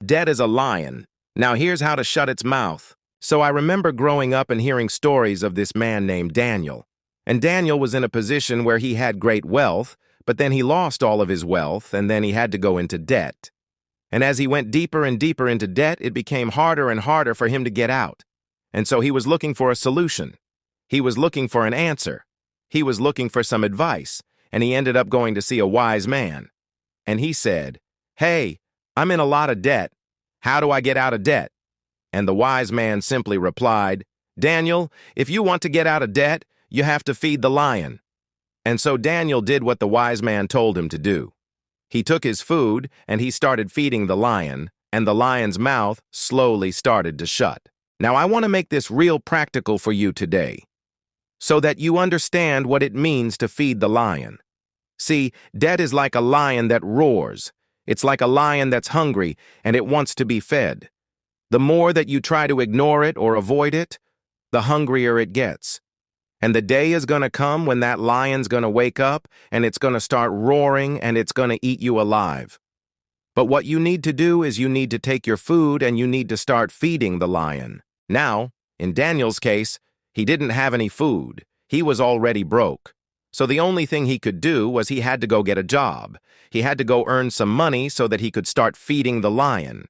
Debt is a lion. Now here's how to shut its mouth. So I remember growing up and hearing stories of this man named Daniel. And Daniel was in a position where he had great wealth, but then he lost all of his wealth, and then he had to go into debt. And as he went deeper and deeper into debt, it became harder and harder for him to get out. And so he was looking for a solution. He was looking for an answer. He was looking for some advice, and he ended up going to see a wise man. And he said, "Hey, I'm in a lot of debt. How do I get out of debt?" And the wise man simply replied, "Daniel, if you want to get out of debt, you have to feed the lion." And so Daniel did what the wise man told him to do. He took his food and he started feeding the lion, and the lion's mouth slowly started to shut. Now I want to make this real practical for you today, so that you understand what it means to feed the lion. See, debt is like a lion that roars. It's like a lion that's hungry and it wants to be fed. The more that you try to ignore it or avoid it, the hungrier it gets. And the day is going to come when that lion's going to wake up and it's going to start roaring and it's going to eat you alive. But what you need to do is you need to take your food and you need to start feeding the lion. Now, in Daniel's case, he didn't have any food. He was already broke. So the only thing he could do was he had to go get a job. He had to go earn some money so that he could start feeding the lion.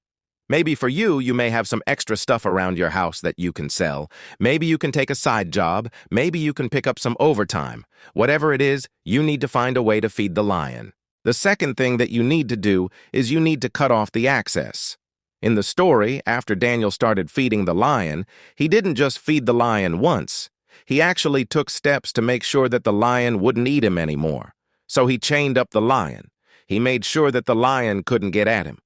Maybe for you, you may have some extra stuff around your house that you can sell. Maybe you can take a side job. Maybe you can pick up some overtime. Whatever it is, you need to find a way to feed the lion. The second thing that you need to do is you need to cut off the access. In the story, after Daniel started feeding the lion, he didn't just feed the lion once. He actually took steps to make sure that the lion wouldn't eat him anymore. So he chained up the lion. He made sure that the lion couldn't get at him.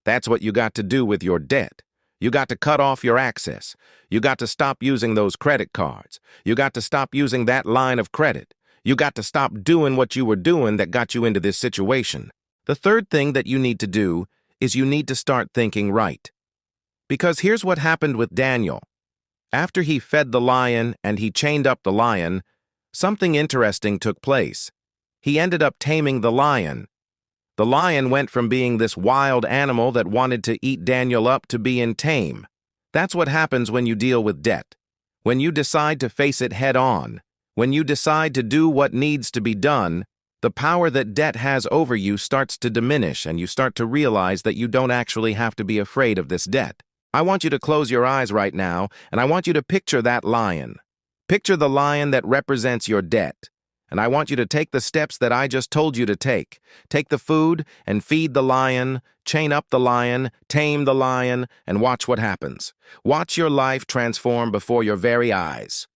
That's what you got to do with your debt. You got to cut off your access. You got to stop using those credit cards. You got to stop using that line of credit. You got to stop doing what you were doing that got you into this situation. The third thing that you need to do is you need to start thinking right. Because here's what happened with Daniel. After he fed the lion and he chained up the lion, something interesting took place. He ended up taming the lion. The lion went from being this wild animal that wanted to eat Daniel up to being tame. That's what happens when you deal with debt. When you decide to face it head on, when you decide to do what needs to be done, the power that debt has over you starts to diminish and you start to realize that you don't actually have to be afraid of this debt. I want you to close your eyes right now, and I want you to picture that lion. Picture the lion that represents your debt. And I want you to take the steps that I just told you to take. Take the food and feed the lion, chain up the lion, tame the lion, and watch what happens. Watch your life transform before your very eyes.